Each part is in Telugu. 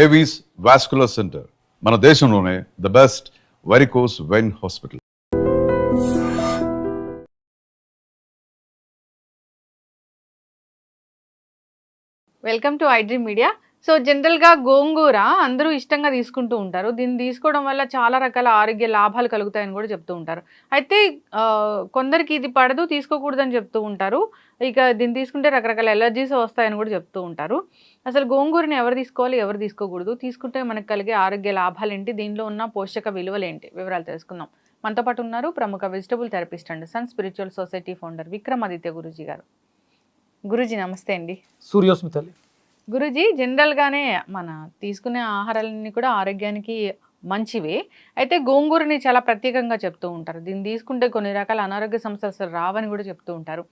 ఏవీస్ వాస్కులర్ సెంటర్ మన దేశంలోనే the best varicose vein hospital. Welcome to iDream media. So జనరల్గా గోంగూర అందరూ ఇష్టంగా తీసుకుంటూ ఉంటారు. దీన్ని తీసుకోవడం వల్ల చాలా రకాల ఆరోగ్య లాభాలు కలుగుతాయని కూడా చెప్తూ ఉంటారు. అయితే కొందరికి ఇది పడదు, తీసుకోకూడదని చెప్తూ ఉంటారు. ఇక దీన్ని తీసుకుంటే రకరకాల ఎలర్జీస్ వస్తాయని కూడా చెప్తూ ఉంటారు. అసలు గోంగూరని ఎవరు తీసుకోవాలి, ఎవరు తీసుకోకూడదు, తీసుకుంటే మనకు కలిగే ఆరోగ్య లాభాలు ఏంటి, దీనిలో ఉన్న పోషక విలువలు ఏంటి, వివరాలు తెలుసుకుందాం. మనతో పాటు ఉన్నారు ప్రముఖ vegetable therapist and sun spiritual society founder Vikramaditya Guruji గారు. గురూజీ నమస్తే అండి. సూర్యోస్మితల్లి. గురూజీ, జనరల్గానే మన తీసుకునే ఆహారాలన్నీ కూడా ఆరోగ్యానికి మంచివే. అయితే గోంగూరని చాలా ప్రత్యేకంగా చెప్తూ ఉంటారు. దీన్ని తీసుకుంటే కొన్ని రకాల అనారోగ్య సమస్యలు అసలు రావని కూడా చెప్తూ ఉంటారు.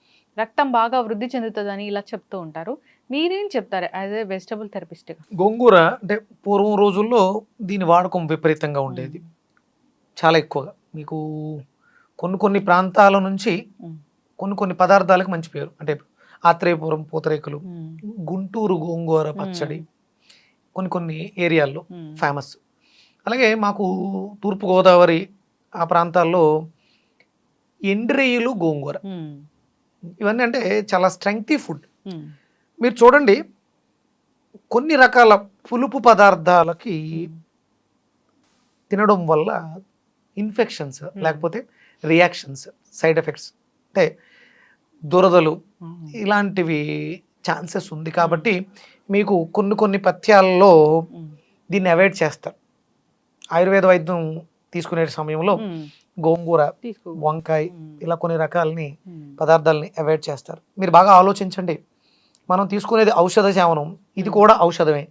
రక్తం బాగా వృద్ధి చెందుతుందని ఇలా చెప్తూ ఉంటారు. మీరేం చెప్తారు యాజ్ ఏ వెజిటబుల్ థెరపిస్ట్గా? గోంగూర అంటే పూర్వం రోజుల్లో దీని వాడకం విపరీతంగా ఉండేది, చాలా ఎక్కువగా. మీకు కొన్ని ప్రాంతాల నుంచి కొన్ని పదార్థాలకు మంచి పేరు. అంటే ఆత్రేయపురం పూతరేకులు, గుంటూరు గోంగూర పచ్చడి కొన్ని ఏరియాల్లో ఫేమస్. అలాగే మాకు తూర్పుగోదావరి ఆ ప్రాంతాల్లో ఎండ్రేయులు గోంగూర, ఇవన్నీ అంటే చాలా స్ట్రెంగ్తీ ఫుడ్. మీరు చూడండి, కొన్ని రకాల పులుపు పదార్థాలకి తినడం వల్ల ఇన్ఫెక్షన్స్ లేకపోతే రియాక్షన్స్, సైడ్ ఎఫెక్ట్స్, అంటే దురదలు, ఇలాంటివి ఛాన్సెస్ ఉంది. కాబట్టి మీకు కొన్ని పథ్యాల్లో దీన్ని అవాయిడ్ చేస్తారు. ఆయుర్వేద వైద్యం తీసుకునే సమయంలో గోంగూర, వంకాయ, ఇలా కొన్ని రకాలని పదార్థాలని అవాయిడ్ చేస్తారు. మీరు బాగా ఆలోచించండి, మనం తీసుకునేది ఔషధ సేవనం, ఇది కూడా ఔషధమే,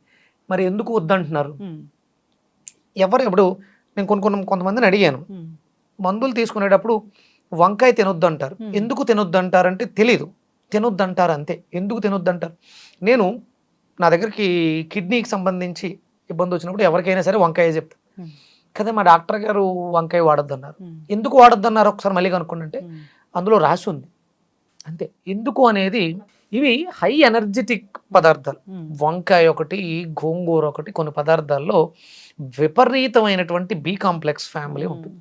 మరి ఎందుకు వద్దంటున్నారు? ఇప్పుడు నేను కొంతమందిని అడిగాను, మందులు తీసుకునేటప్పుడు వంకాయ తినొద్దు అంటారు. ఎందుకు తినొద్దు అంటారంటే తెలీదు, తినొద్దు అంటారు అంతే. ఎందుకు తినొద్దు అంటారు? నేను నా దగ్గరికి కిడ్నీకి సంబంధించి ఇబ్బంది వచ్చినప్పుడు ఎవరికైనా సరే వంకాయ చెప్తాను కదా, మా డాక్టర్ గారు వంకాయ వాడొద్దు అన్నారు. ఎందుకు వాడొద్దు అన్నారు ఒకసారి మళ్ళీ కనుక్కోండి అంటే అందులో రాసి ఉంది అంతే. ఎందుకు అనేది, ఇవి హై ఎనర్జెటిక్ పదార్థాలు. వంకాయ ఒకటి, గోంగూర ఒకటి, కొన్ని పదార్థాల్లో విపరీతమైనటువంటి బి కాంప్లెక్స్ ఫ్యామిలీ ఉంటుంది.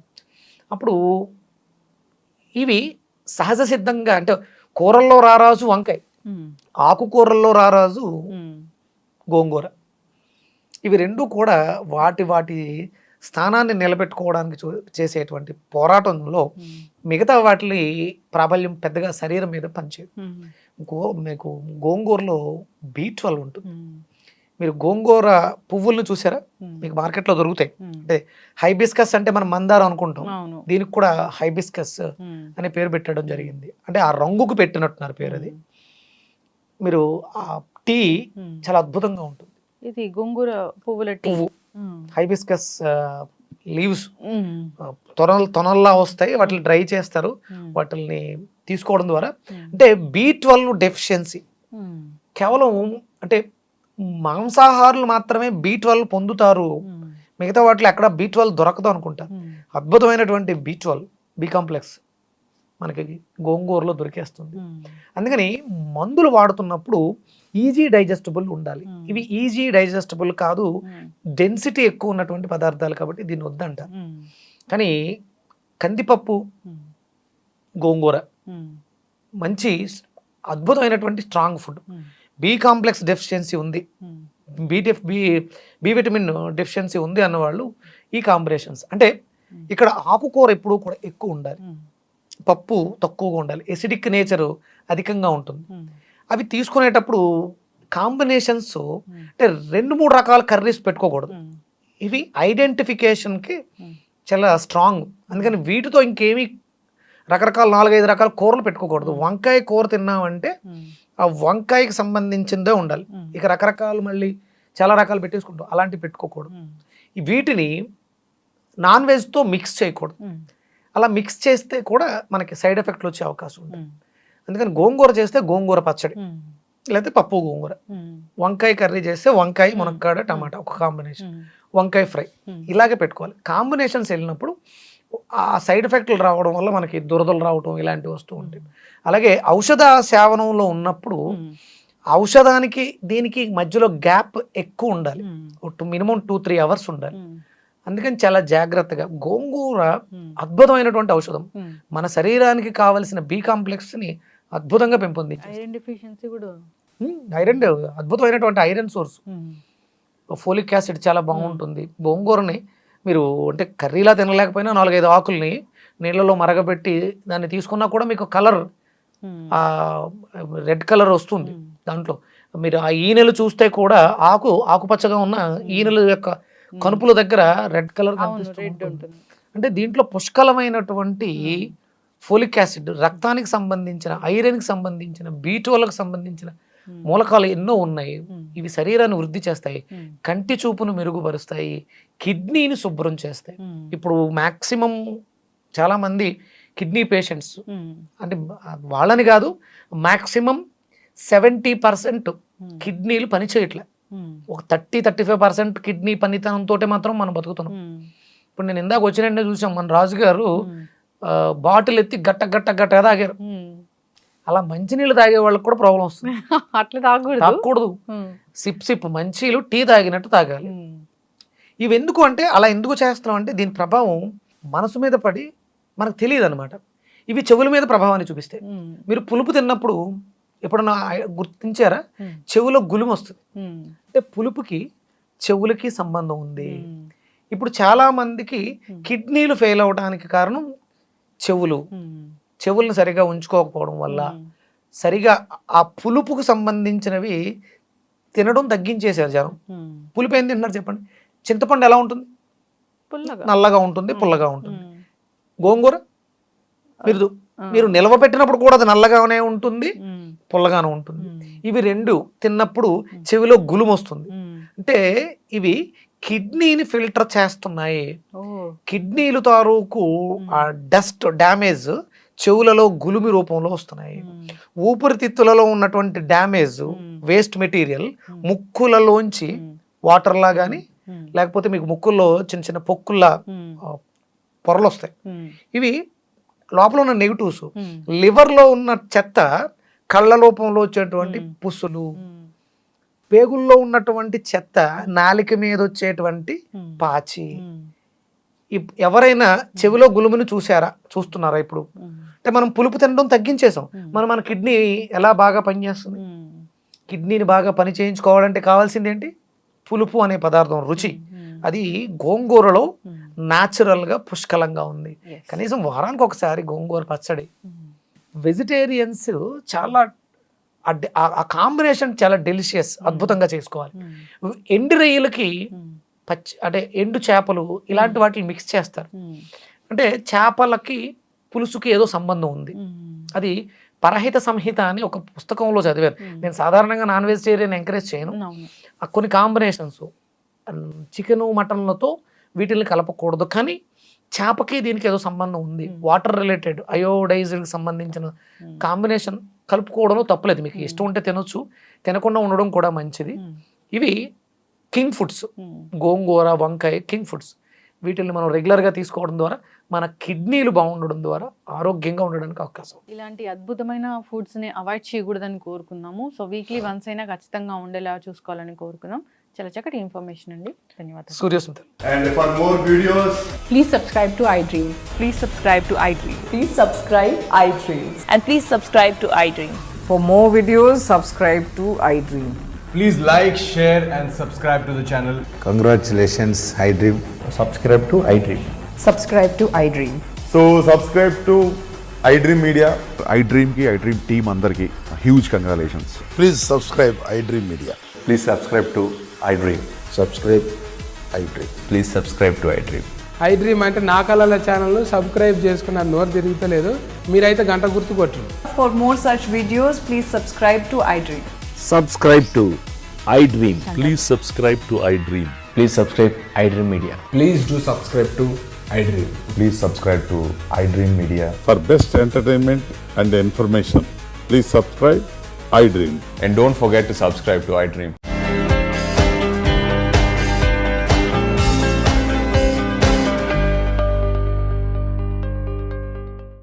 అప్పుడు ఇవి సహజ సిద్ధంగా, అంటే కూరల్లో రారాజు వంకాయ, ఆకుకూరల్లో రారాజు గోంగూర. ఇవి రెండు కూడా వాటి స్థానాన్ని నిలబెట్టుకోవడానికి చేసేటువంటి పోరాటంలో మిగతా వాటి ప్రాబల్యం పెద్దగా శరీరం మీద పనిచేయదు. మీకు గోంగూరలో B12 ఉంటుంది. మీరు గోంగూర పువ్వులను చూసారా? మీకు మార్కెట్లో దొరుకుతాయి. అంటే హైబిస్కస్ అంటే మనం మందారం అనుకుంటాం, దీనికి కూడా హైబిస్కస్ అనే పేరు పెట్టడం జరిగింది. అంటే ఆ రంగుకు పెట్టినట్టున్నారు పేరు. అది మీరు ఆ టీ చాలా అద్భుతంగా ఉంటుంది. ఇది గోంగూర పువ్వు, హైబిస్కస్ లీవ్స్ తొనల్లా వస్తాయి, వాటిని డ్రై చేస్తారు. వాటిని తీసుకోవడం ద్వారా అంటే B12 డెఫిషియన్సీ, కేవలం అంటే మాంసాహారులు మాత్రమే B12 పొందుతారు, మిగతా వాటిలో ఎక్కడ B12 దొరకదు అనుకుంటా. అద్భుతమైనటువంటి B12 బి కాంప్లెక్స్ మనకి గోంగూరలో దొరికేస్తుంది. అందుకని మందులు వాడుతున్నప్పుడు ఈజీ డైజెస్టబుల్ ఉండాలి. ఇవి ఈజీ డైజెస్టబుల్ కాదు, డెన్సిటీ ఎక్కువ ఉన్నటువంటి పదార్థాలు, కాబట్టి దీన్ని వద్దంట. కానీ కందిపప్పు, గోంగూర మంచి అద్భుతమైనటువంటి strong food. B complex deficiency ఉంది, బి విటమిన్ డెఫిషియన్సీ ఉంది అన్నవాళ్ళు ఈ కాంబినేషన్స్. అంటే ఇక్కడ ఆకుకూర ఎప్పుడూ కూడా ఎక్కువ ఉండాలి, పప్పు తక్కువగా ఉండాలి, ఎసిడిక్ నేచర్ అధికంగా ఉంటుంది. అవి తీసుకునేటప్పుడు కాంబినేషన్స్ అంటే 2-3 రకాల కర్రీస్ పెట్టుకోకూడదు. ఇవి ఐడెంటిఫికేషన్కి చాలా స్ట్రాంగ్. అందుకని వీటితో ఇంకేమీ రకరకాల 4-5 రకాల కూరలు పెట్టుకోకూడదు. వంకాయ కూర తిన్నామంటే ఆ వంకాయకి సంబంధించిందే ఉండాలి. ఇక రకరకాలు మళ్ళీ చాలా రకాలు పెట్టేసుకుంటాం, అలాంటివి పెట్టుకోకూడదు. వీటిని నాన్ వెజ్తో మిక్స్ చేయకూడదు. అలా మిక్స్ చేస్తే కూడా మనకి సైడ్ ఎఫెక్ట్లు వచ్చే అవకాశం ఉంటుంది. అందుకని గోంగూర చేస్తే గోంగూర పచ్చడి, లేకపోతే పప్పు గోంగూర. వంకాయ కర్రీ చేస్తే వంకాయ, మునక్కాడ, టమాటా ఒక కాంబినేషన్, వంకాయ ఫ్రై, ఇలాగే పెట్టుకోవాలి. కాంబినేషన్స్ వెళ్ళినప్పుడు ఆ సైడ్ ఎఫెక్ట్లు రావడం వల్ల మనకి దురదలు రావడం ఇలాంటివి వస్తూ ఉంటాయి. అలాగే ఔషధ సేవనంలో ఉన్నప్పుడు ఔషధానికి దీనికి మధ్యలో గ్యాప్ ఎక్కువ ఉండాలి, మినిమం 2-3 అవర్స్ ఉండాలి. అందుకని చాలా జాగ్రత్తగా గోంగూర అద్భుతమైనటువంటి ఔషధం, మన శరీరానికి కావలసిన బి కాంప్లెక్స్ ని అద్భుతంగా పెంపొందించింది. ఐరన్ డెఫిషియన్సీ కూడా ఐరన్ అద్భుతమైనటువంటి ఐరన్ సోర్స్, ఫోలిక్ యాసిడ్ చాలా బాగుంటుంది. గోంగూరని మీరు అంటే కర్రీలా తినలేకపోయినా 4-5 ఆకుల్ని నీళ్ళలో మరగబెట్టి దాన్ని తీసుకున్నా కూడా మీకు కలర్ రెడ్ కలర్ వస్తుంది. దాంట్లో మీరు ఆ ఈనెలు చూస్తే కూడా ఆకుపచ్చగా ఉన్న ఈనెల యొక్క కనుపుల దగ్గర రెడ్ కలర్ కనిపిస్తుంది. అంటే దీంట్లో పుష్కలమైనటువంటి ఫోలిక్ యాసిడ్, రక్తానికి సంబంధించిన, ఐరన్కి సంబంధించిన, B12కి సంబంధించిన మూలకాలు ఎన్నో ఉన్నాయి. ఇవి శరీరాన్ని వృద్ధి చేస్తాయి, కంటి చూపును మెరుగుపరుస్తాయి, కిడ్నీని శుభ్రం చేస్తాయి. ఇప్పుడు మాక్సిమం చాలా మంది కిడ్నీ పేషెంట్స్, అంటే వాళ్ళని కాదు, మాక్సిమం 70% కిడ్నీలు పనిచేయట్లే. ఒక 30-35% కిడ్నీ పనితనంతో మాత్రం మనం బతుకుతున్నాం. ఇప్పుడు నేను ఇందాక వచ్చినట్టే చూసాం, మన రాజుగారు బాటిల్ ఎత్తి గట్ట తాగారు. అలా మంచినీళ్ళు తాగే వాళ్ళకి కూడా ప్రాబ్లం వస్తుంది. అట్లా తాగకూడదు. సిప్ మంచిలు టీ తాగినట్టు తాగాలి. ఇవి ఎందుకు అంటే, అలా ఎందుకు చేస్తున్నాం అంటే దీని ప్రభావం మనసు మీద పడి మనకు తెలియదు అనమాట. ఇవి చెవుల మీద ప్రభావాన్ని చూపిస్తాయి. మీరు పులుపు తిన్నప్పుడు ఎప్పుడన్నా గుర్తించారా? చెవులో గులుము వస్తుంది. అంటే పులుపుకి చెవులకి సంబంధం ఉంది. ఇప్పుడు చాలా మందికి కిడ్నీలు ఫెయిల్ అవడానికి కారణం చెవులను సరిగా ఉంచుకోకపోవడం వల్ల, సరిగా ఆ పులుపుకు సంబంధించినవి తినడం తగ్గించేశారు జనం. పులుపు ఏం తింటున్నారు చెప్పండి? చింతపండు ఎలా ఉంటుంది? నల్లగా ఉంటుంది, పుల్లగా ఉంటుంది. గోంగూర మీరు నిల్వ పెట్టినప్పుడు కూడా అది నల్లగానే ఉంటుంది, పుల్లగానే ఉంటుంది. ఇవి రెండు తిన్నప్పుడు చెవిలో గులుము వస్తుంది. అంటే ఇవి కిడ్నీని ఫిల్టర్ చేస్తున్నాయి. కిడ్నీలు తాలూకు ఆ డస్ట్ డ్యామేజ్ చెవులలో గులుమి రూపంలో వస్తున్నాయి. ఊపిరితిత్తులలో ఉన్నటువంటి డ్యామేజ్ వేస్ట్ మెటీరియల్ ముక్కులలోంచి వాటర్లా కానీ, లేకపోతే మీకు ముక్కుల్లో చిన్న చిన్న పొక్కుల్లా పొరలు వస్తాయి. ఇవి లోపల ఉన్న నెగిటివ్స్. లివర్లో ఉన్న చెత్త కళ్ళ రూపంలో వచ్చేటువంటి పుస్సులు, పేగుల్లో ఉన్నటువంటి చెత్త నాలిక మీద వచ్చేటువంటి పాచి. ఎవరైనా చెవిలో గులుముని చూస్తున్నారా ఇప్పుడు? అంటే మనం పులుపు తినడం తగ్గించేసాం. మన కిడ్నీ ఎలా బాగా పనిచేస్తుంది? కిడ్నీని బాగా పని చేయించుకోవాలంటే కావాల్సింది ఏంటి? పులుపు అనే పదార్థం, రుచి. అది గోంగూరలో న్యాచురల్ గా పుష్కలంగా ఉంది. కనీసం వారానికి ఒకసారి గోంగూర పచ్చడి. వెజిటేరియన్స్ చాలా ఆ కాంబినేషన్ చాలా డెలిషియస్, అద్భుతంగా చేసుకోవాలి. ఎండు రొయ్యలకి అంటే ఎండు చేపలు ఇలాంటి వాటిని మిక్స్ చేస్తారు. అంటే చేపలకి పులుసుకి ఏదో సంబంధం ఉంది. అది పరహిత సంహిత అని ఒక పుస్తకంలో చదివాను. నేను సాధారణంగా నాన్ వెజిటేరియన్ ఎంకరేజ్ చేయను. కొన్ని కాంబినేషన్స్ చికెను మటన్లతో వీటిని కలపకూడదు, కానీ చేపకి దీనికి ఏదో సంబంధం ఉంది. వాటర్ రిలేటెడ్ అయోడైజ్కి సంబంధించిన కాంబినేషన్ కలుపుకోవడంలో తప్పలేదు. మీకు ఇష్టం ఉంటే తినొచ్చు, తినకుండా ఉండడం కూడా మంచిది. ఇవి కింగ్ ఫుడ్స్, గోంగూర, వంకాయ కింగ్ ఫుడ్స్. వీటిని మనం రెగ్యులర్గా తీసుకోవడం ద్వారా మన కిడ్నీలు బాగుండడం ద్వారా ఆరోగ్యంగా ఉండడానికి అవకాశం. ఇలాంటి అద్భుతమైన ఫుడ్స్ని అవాయిడ్ చేయకూడదని కోరుకున్నాము. సో వీక్లీ వన్స్ అయినా ఖచ్చితంగా ఉండేలా చూసుకోవాలని కోరుకున్నాం. చాలా చక్కటి ఇన్ఫర్మేషన్ అండి, ధన్యవాదాలు. Suryasmita. And for more videos, Please subscribe to iDream. Please subscribe to iDream. Please subscribe iDream. And please subscribe to iDream. For more videos, subscribe to iDream. please like, share and subscribe to the channel. Congratulations, iDream. Subscribe to iDream. Subscribe to iDream. So subscribe to iDream Media. iDream team అందరికి huge congratulations. Please subscribe iDream Media. Please subscribe to iDream. Subscribe iDream. Please subscribe to iDream. iDream అంటే నా కళల ఛానల్ను సబ్స్క్రైబ్ చేసుకున్న నోరు తిరుగుతలేదు, మీరైతే గంట గుర్తు కొట్టండి. For more such videos, please subscribe to iDream. Subscribe to iDream. Please subscribe to iDream. Please subscribe iDream Media. Please do subscribe to iDream. Please subscribe to iDream Media. For best entertainment and information, please subscribe iDream. And don't forget to subscribe to iDream.